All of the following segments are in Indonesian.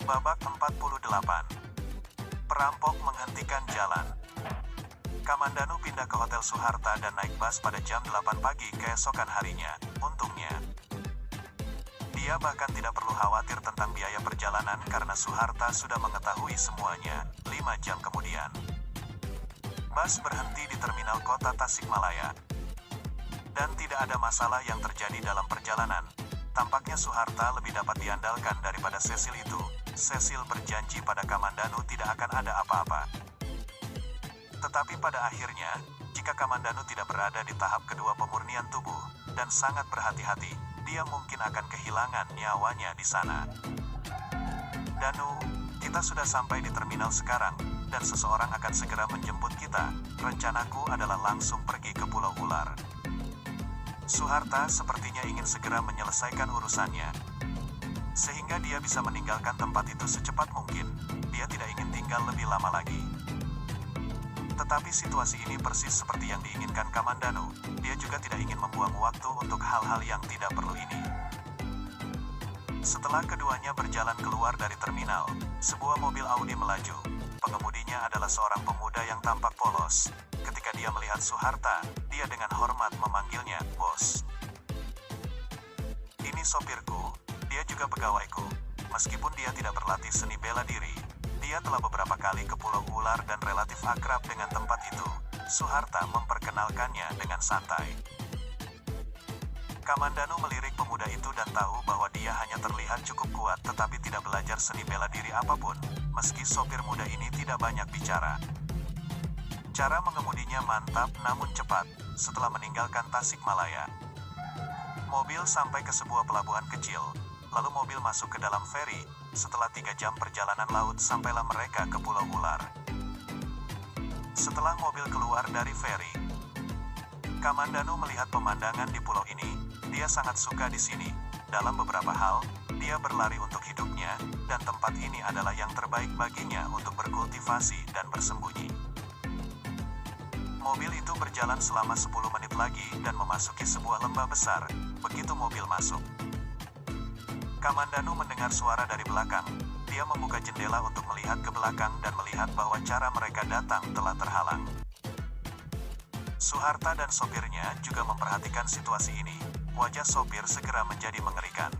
Babak 48. Perampok menghentikan jalan. Kamandanu pindah ke Hotel Suharta dan naik bus pada jam 8 pagi keesokan harinya. Untungnya, dia bahkan tidak perlu khawatir tentang biaya perjalanan karena Suharta sudah mengetahui semuanya. 5 jam kemudian, bus berhenti di terminal kota Tasikmalaya. Dan tidak ada masalah yang terjadi dalam perjalanan. Tampaknya Suharta lebih dapat diandalkan daripada Cecil itu. Cecil berjanji pada Kamandanu tidak akan ada apa-apa. Tetapi pada akhirnya, jika Kamandanu tidak berada di tahap kedua pemurnian tubuh, dan sangat berhati-hati, dia mungkin akan kehilangan nyawanya di sana. Danu, kita sudah sampai di terminal sekarang, dan seseorang akan segera menjemput kita. Rencanaku adalah langsung pergi ke Pulau Ular. Suharta sepertinya ingin segera menyelesaikan urusannya, sehingga dia bisa meninggalkan tempat itu secepat mungkin. Dia tidak ingin tinggal lebih lama lagi. Tetapi situasi ini persis seperti yang diinginkan Kamandanu. Dia juga tidak ingin membuang waktu untuk hal-hal yang tidak perlu ini. Setelah keduanya berjalan keluar dari terminal, sebuah mobil Audi melaju. Pengemudinya adalah seorang pemuda yang tampak polos. Ketika dia melihat Suharta, dia dengan hormat memanggilnya, "Bos." "Ini sopirku, dia juga pegawaiku." Meskipun dia tidak berlatih seni bela diri, dia telah beberapa kali ke Pulau Ular dan relatif akrab dengan tempat itu. Suharta memperkenalkannya dengan santai. Kamandanu melirik pemuda itu dan tahu bahwa dia hanya terlihat cukup kuat tetapi tidak belajar seni bela diri apapun, meski sopir muda ini tidak banyak bicara. Cara mengemudinya mantap namun cepat. Setelah meninggalkan Tasikmalaya, mobil sampai ke sebuah pelabuhan kecil, lalu mobil masuk ke dalam feri. Setelah 3 jam perjalanan laut sampailah mereka ke Pulau Ular. Setelah mobil keluar dari feri, Kamandanu melihat pemandangan di pulau ini. Dia sangat suka di sini. Dalam beberapa hal, dia berlari untuk hidupnya, dan tempat ini adalah yang terbaik baginya untuk berkultivasi dan bersembunyi. Mobil itu berjalan selama 10 menit lagi dan memasuki sebuah lembah besar. Begitu mobil masuk, Kamandanu mendengar suara dari belakang. Dia membuka jendela untuk melihat ke belakang dan melihat bahwa cara mereka datang telah terhalang. Suharta dan sopirnya juga memperhatikan situasi ini. Wajah sopir segera menjadi mengerikan.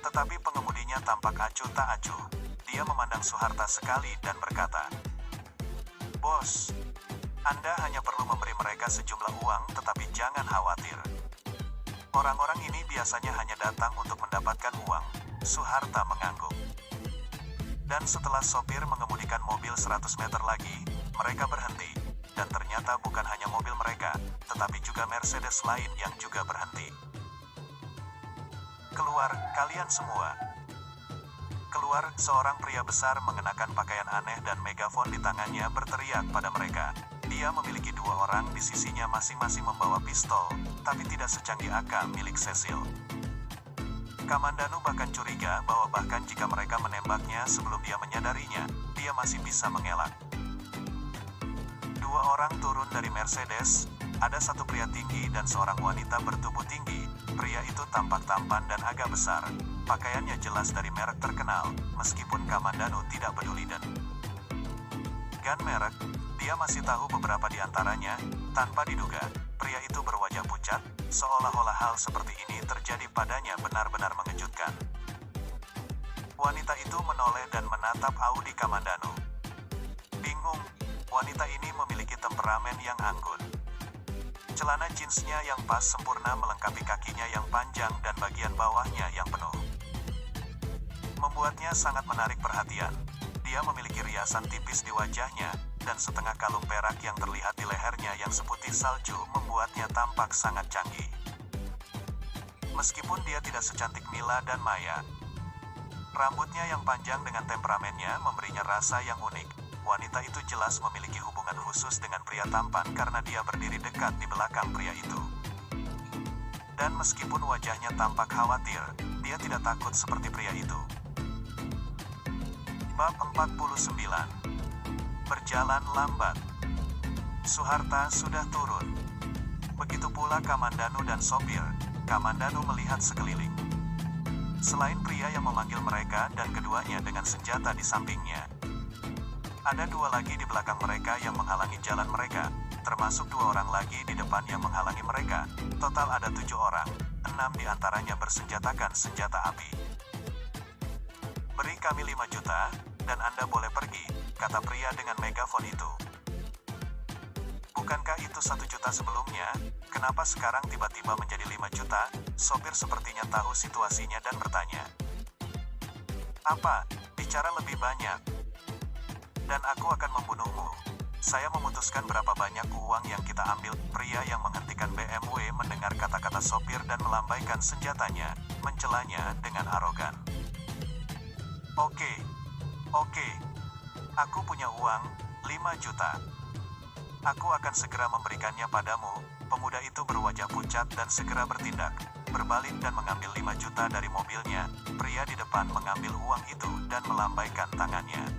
Tetapi pengemudinya tampak acuh tak acuh. Dia memandang Suharta sekali dan berkata, "Bos, Anda hanya perlu memberi mereka sejumlah uang tetapi jangan khawatir. Orang-orang ini biasanya hanya datang untuk mendapatkan uang." Suharta mengangguk. Dan setelah sopir mengemudikan mobil 100 meter lagi, mereka berhenti. Dan ternyata bukan hanya mobil mereka, tetapi juga Mercedes lain yang juga berhenti. "Keluar, kalian semua." Keluar, seorang pria besar mengenakan pakaian aneh dan megafon di tangannya berteriak pada mereka. Dia memiliki 2 orang di sisinya masing-masing membawa pistol, tapi tidak secanggih AK milik Cecil. Kamandanu bahkan curiga bahwa bahkan jika mereka menembaknya sebelum dia menyadarinya, dia masih bisa mengelak. 2 orang turun dari Mercedes. Ada satu pria tinggi dan seorang wanita bertubuh tinggi. Pria itu tampak tampan dan agak besar. Pakaiannya jelas dari merek terkenal, meskipun Kamandanu tidak peduli dan Gun merek. Dia masih tahu beberapa di antaranya. Tanpa diduga, pria itu berwajah pucat, seolah-olah hal seperti ini terjadi padanya benar-benar mengejutkan. Wanita itu menoleh dan menatap Audi Kamandanu. Bingung, wanita ini memiliki temperamen yang anggun. Celana jeansnya yang pas sempurna melengkapi kakinya yang panjang dan bagian bawahnya yang penuh, membuatnya sangat menarik perhatian. Dia memiliki riasan tipis di wajahnya, dan setengah kalung perak yang terlihat di lehernya yang seputih salju membuatnya tampak sangat canggih. Meskipun dia tidak secantik Mila dan Maya, rambutnya yang panjang dengan temperamennya memberinya rasa yang unik. Wanita itu jelas memiliki hubungan khusus dengan pria tampan karena dia berdiri dekat di belakang pria itu. Dan meskipun wajahnya tampak khawatir, dia tidak takut seperti pria itu. Bab 49. Berjalan lambat. Suharta sudah turun. Begitu pula Kamandanu dan sopir. Kamandanu melihat sekeliling. Selain pria yang memanggil mereka dan keduanya dengan senjata di sampingnya, ada dua lagi di belakang mereka yang menghalangi jalan mereka, termasuk dua orang lagi di depan yang menghalangi mereka. Total ada 7 orang, 6 di antaranya bersenjatakan senjata api. "Beri kami 5 juta, dan Anda boleh pergi," kata pria dengan megafon itu. "Bukankah itu 1 juta sebelumnya? Kenapa sekarang tiba-tiba menjadi 5 juta? Sopir sepertinya tahu situasinya dan bertanya. "Apa? Bicara lebih banyak. Dan aku akan membunuhmu. Saya memutuskan berapa banyak uang yang kita ambil." Pria yang menghentikan BMW mendengar kata-kata sopir dan melambaikan senjatanya, mencelanya dengan arogan. Oke. Aku punya uang, 5 juta. Aku akan segera memberikannya padamu." Pemuda itu berwajah pucat dan segera bertindak, berbalik dan mengambil 5 juta dari mobilnya. Pria di depan mengambil uang itu dan melambaikan tangannya.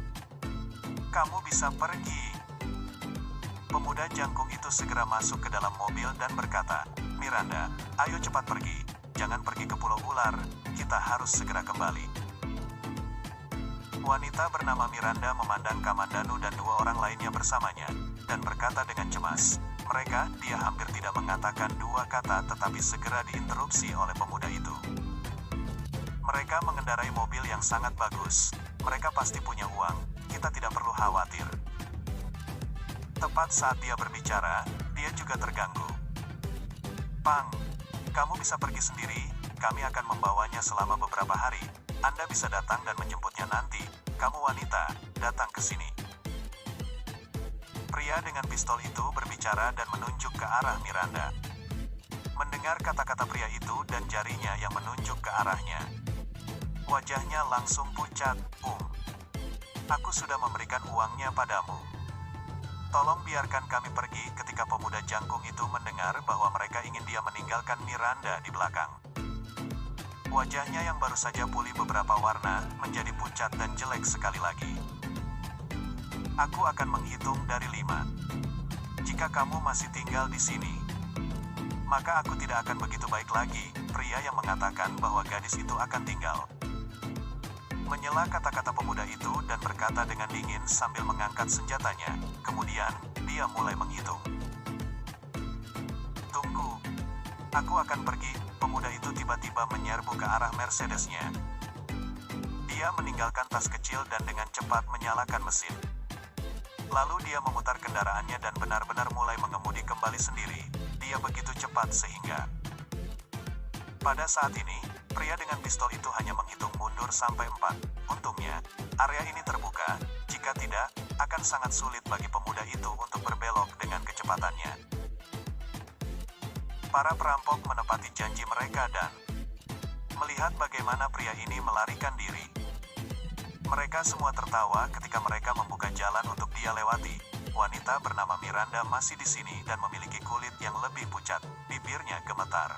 "Kamu bisa pergi." Pemuda jangkung itu segera masuk ke dalam mobil dan berkata, "Miranda, ayo cepat pergi. Jangan pergi ke Pulau Ular, kita harus segera kembali." Wanita bernama Miranda memandang Kamandanu dan 2 orang lainnya bersamanya, dan berkata dengan cemas. Dia hampir tidak mengatakan 2 kata tetapi segera diinterupsi oleh pemuda itu. "Mereka mengendarai mobil yang sangat bagus. Mereka pasti punya uang. Kita tidak perlu khawatir." Tepat saat dia berbicara, dia juga terganggu. "Pang, kamu bisa pergi sendiri, kami akan membawanya selama beberapa hari. Anda bisa datang dan menjemputnya nanti. Kamu wanita, datang ke sini." Pria dengan pistol itu berbicara dan menunjuk ke arah Miranda. Mendengar kata-kata pria itu dan jarinya yang menunjuk ke arahnya, wajahnya langsung pucat. "Aku sudah memberikan uangnya padamu. Tolong biarkan kami pergi." Ketika pemuda jangkung itu mendengar bahwa mereka ingin dia meninggalkan Miranda di belakang, wajahnya yang baru saja pulih beberapa warna menjadi pucat dan jelek sekali lagi. "Aku akan menghitung dari 5. Jika kamu masih tinggal di sini, maka aku tidak akan begitu baik lagi." Pria yang mengatakan bahwa gadis itu akan tinggal menyela kata-kata pemuda itu dan berkata dengan dingin sambil mengangkat senjatanya. Kemudian, dia mulai menghitung. "Tunggu. Aku akan pergi." Pemuda itu tiba-tiba menyerbu ke arah Mercedesnya. Dia meninggalkan tas kecil dan dengan cepat menyalakan mesin. Lalu dia memutar kendaraannya dan benar-benar mulai mengemudi kembali sendiri. Dia begitu cepat sehingga pada saat ini, pria dengan pistol itu hanya menghitung mundur sampai 4. Untungnya, area ini terbuka. Jika tidak, akan sangat sulit bagi pemuda itu untuk berbelok dengan kecepatannya. Para perampok menepati janji mereka dan melihat bagaimana pria ini melarikan diri. Mereka semua tertawa ketika mereka membuka jalan untuk dia lewati. Wanita bernama Miranda masih di sini dan memiliki kulit yang lebih pucat, bibirnya gemetar.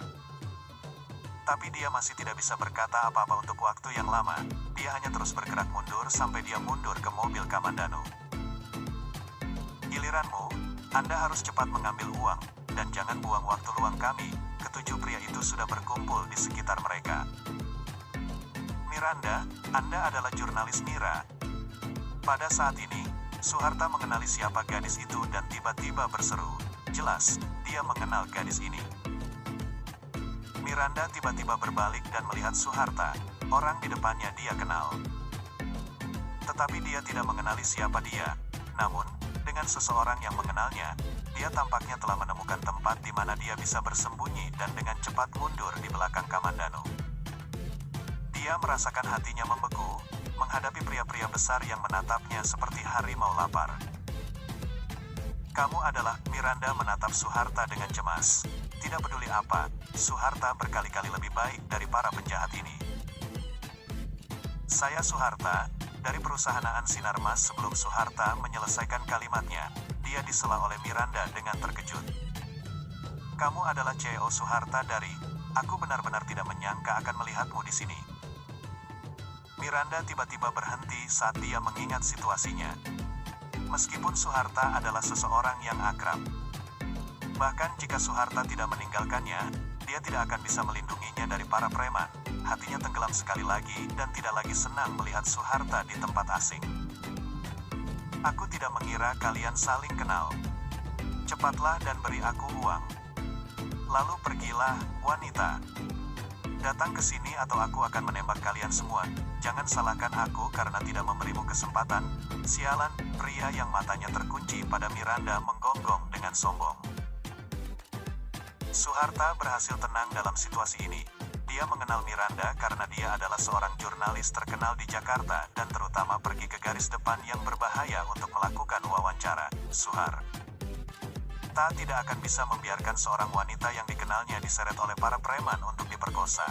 Tapi dia masih tidak bisa berkata apa-apa untuk waktu yang lama. Dia hanya terus bergerak mundur sampai dia mundur ke mobil Kamandanu. "Giliranmu, Anda harus cepat mengambil uang, dan jangan buang waktu luang kami." Ketujuh pria itu sudah berkumpul di sekitar mereka. "Miranda, Anda adalah jurnalis Mira." Pada saat ini, Suharta mengenali siapa gadis itu dan tiba-tiba berseru, "Jelas, dia mengenal gadis ini." Miranda tiba-tiba berbalik dan melihat Suharta, orang di depannya dia kenal. Tetapi dia tidak mengenali siapa dia. Namun, dengan seseorang yang mengenalnya, dia tampaknya telah menemukan tempat di mana dia bisa bersembunyi dan dengan cepat mundur di belakang Kamandanu. Dia merasakan hatinya membeku, menghadapi pria-pria besar yang menatapnya seperti harimau lapar. "Kamu adalah..." Miranda menatap Suharta dengan cemas. Tidak peduli apa, Suharta berkali-kali lebih baik dari para penjahat ini. "Saya Suharta, dari perusahaan Sinarmas." Sebelum Suharta menyelesaikan kalimatnya, dia disela oleh Miranda dengan terkejut. "Kamu adalah CEO Suharta dari..." "Aku benar-benar tidak menyangka akan melihatmu di sini." Miranda tiba-tiba berhenti saat dia mengingat situasinya. Meskipun Suharta adalah seseorang yang akrab, Bahkan jika Suharta tidak meninggalkannya, dia tidak akan bisa melindunginya dari para preman. Hatinya tenggelam sekali lagi dan tidak lagi senang melihat Suharta di tempat asing. Aku tidak mengira kalian saling kenal. Cepatlah dan beri aku uang. Lalu pergilah, wanita. Datang ke sini atau aku akan menembak kalian semua. Jangan salahkan aku karena tidak memberimu kesempatan. Sialan, pria yang matanya terkunci pada Miranda menggonggong dengan sombong. Suharta berhasil tenang dalam situasi ini. Dia mengenal Miranda karena dia adalah seorang jurnalis terkenal di Jakarta dan terutama pergi ke garis depan yang berbahaya untuk melakukan wawancara. Suharta tidak akan bisa membiarkan seorang wanita yang dikenalnya diseret oleh para preman untuk diperkosa.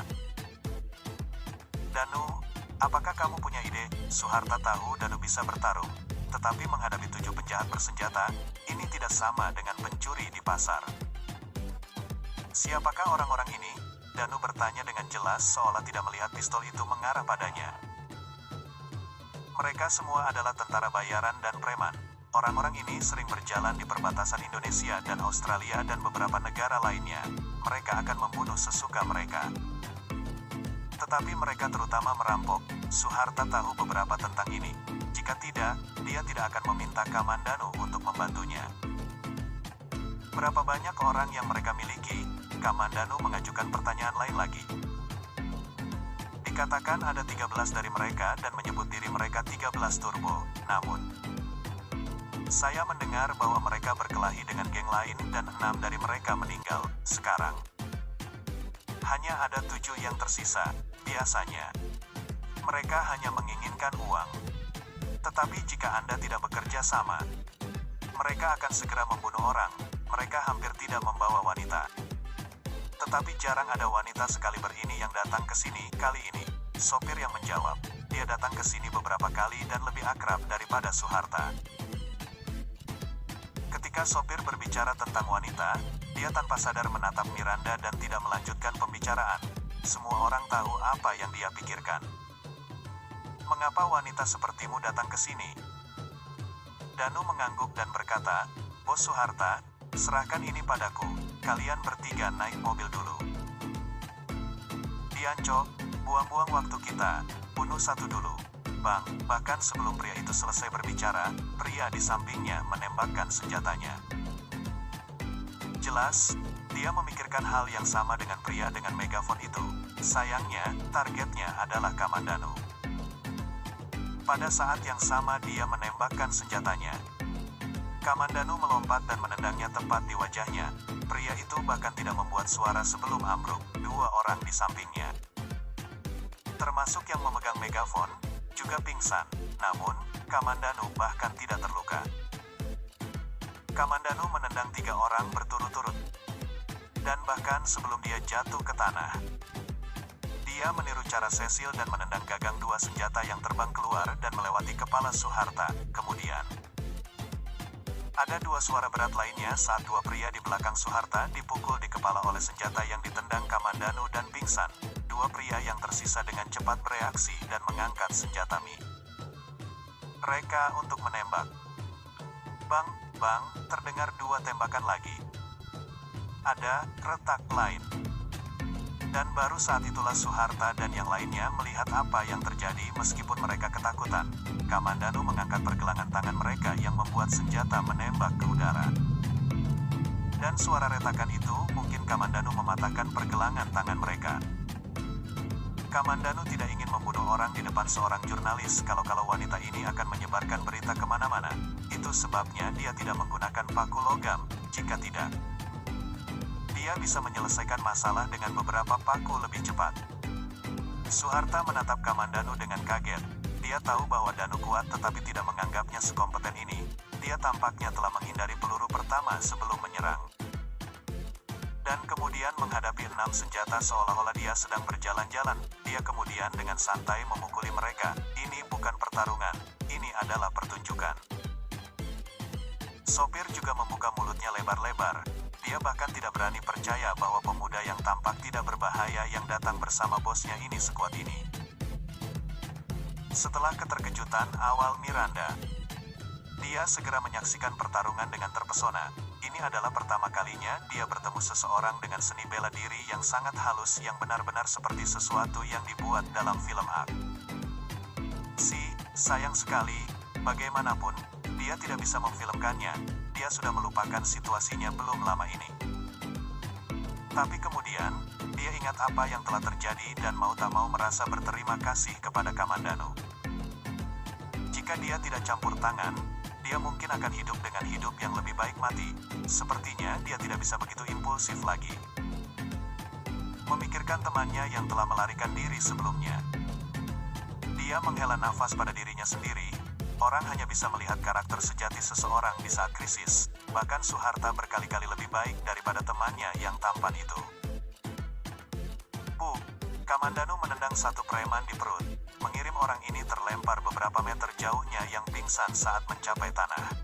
Danu, apakah kamu punya ide? Suharta tahu Danu bisa bertarung, tetapi menghadapi 7 penjahat bersenjata, ini tidak sama dengan pencuri di pasar. Siapakah orang-orang ini? Danu bertanya dengan jelas seolah tidak melihat pistol itu mengarah padanya. Mereka semua adalah tentara bayaran dan preman. Orang-orang ini sering berjalan di perbatasan Indonesia dan Australia dan beberapa negara lainnya. Mereka akan membunuh sesuka mereka. Tetapi mereka terutama merampok. Suharta tahu beberapa tentang ini. Jika tidak, dia tidak akan meminta Kamandanu untuk membantunya. Berapa banyak orang yang mereka miliki? Kamandanu mengajukan pertanyaan lain lagi. Dikatakan ada 13 dari mereka dan menyebut diri mereka 13 turbo. Namun, saya mendengar bahwa mereka berkelahi dengan geng lain dan 6 dari mereka meninggal. Sekarang, hanya ada 7 yang tersisa. Biasanya, mereka hanya menginginkan uang. Tetapi jika Anda tidak bekerja sama, mereka akan segera membunuh orang. Mereka hampir tidak membawa wanita. Tetapi jarang ada wanita sekaliber ini yang datang ke sini. Kali ini, sopir yang menjawab. Dia datang ke sini beberapa kali dan lebih akrab daripada Suharta. Ketika sopir berbicara tentang wanita, dia tanpa sadar menatap Miranda dan tidak melanjutkan pembicaraan. Semua orang tahu apa yang dia pikirkan. Mengapa wanita sepertimu datang ke sini? Danu mengangguk dan berkata, Bos Suharta, serahkan ini padaku. Kalian bertiga naik mobil dulu. Diancok, buang-buang waktu kita. Bunuh satu dulu. Bang, bahkan sebelum pria itu selesai berbicara, pria di sampingnya menembakkan senjatanya. Jelas, dia memikirkan hal yang sama dengan pria dengan megafon itu. Sayangnya, targetnya adalah Kamandanu. Pada saat yang sama dia menembakkan senjatanya. Kamandanu melompat dan menendangnya tepat di wajahnya. Pria itu bahkan tidak membuat suara sebelum ambruk. 2 orang di sampingnya, termasuk yang memegang megafon, juga pingsan. Namun, Kamandanu bahkan tidak terluka. Kamandanu menendang 3 orang berturut-turut. Dan bahkan sebelum dia jatuh ke tanah, dia meniru cara Cecil dan menendang gagang 2 senjata yang terbang keluar dan melewati kepala Suharta. Kemudian, ada 2 suara berat lainnya saat 2 pria di belakang Suharta dipukul di kepala oleh senjata yang ditendang Kamandanu dan pingsan. 2 pria yang tersisa dengan cepat bereaksi dan mengangkat senjata mereka untuk menembak. Bang, bang, terdengar 2 tembakan lagi. Ada retak lain. Dan baru saat itulah Suharta dan yang lainnya melihat apa yang terjadi meskipun mereka ketakutan. Kamandanu mengangkat pergelangan tangan mereka yang membuat senjata menembak ke udara. Dan suara retakan itu mungkin Kamandanu mematahkan pergelangan tangan mereka. Kamandanu tidak ingin membunuh orang di depan seorang jurnalis kalau wanita ini akan menyebarkan berita kemana-mana. Itu sebabnya dia tidak menggunakan paku logam. Jika tidak, dia bisa menyelesaikan masalah dengan beberapa paku lebih cepat. Suharta menatap Kamandanu dengan kaget. Dia tahu bahwa Danu kuat tetapi tidak menganggapnya sekompeten ini. Dia tampaknya telah menghindari peluru pertama sebelum menyerang. Dan kemudian menghadapi 6 senjata seolah-olah dia sedang berjalan-jalan. Dia kemudian dengan santai memukuli mereka. Ini bukan pertarungan, ini adalah pertunjukan. Sopir juga membuka mulutnya lebar-lebar. Dia bahkan tidak berani percaya bahwa pemuda yang tampak tidak berbahaya yang datang bersama bosnya ini sekuat ini. Setelah keterkejutan awal Miranda, dia segera menyaksikan pertarungan dengan terpesona. Ini adalah pertama kalinya dia bertemu seseorang dengan seni bela diri yang sangat halus yang benar-benar seperti sesuatu yang dibuat dalam film art. Sayang sekali, bagaimanapun, dia tidak bisa memfilmkannya, dia sudah melupakan situasinya belum lama ini. Tapi kemudian, dia ingat apa yang telah terjadi dan mau tak mau merasa berterima kasih kepada Kamandanu. Jika dia tidak campur tangan, dia mungkin akan hidup dengan hidup yang lebih baik mati. Sepertinya dia tidak bisa begitu impulsif lagi. Memikirkan temannya yang telah melarikan diri sebelumnya. Dia menghela nafas pada dirinya sendiri. Orang hanya bisa melihat karakter sejati seseorang di saat krisis. Bahkan Suharta berkali-kali lebih baik daripada temannya yang tampan itu. Kamandanu menendang satu preman di perut, mengirim orang ini terlempar beberapa meter jauhnya yang pingsan saat mencapai tanah.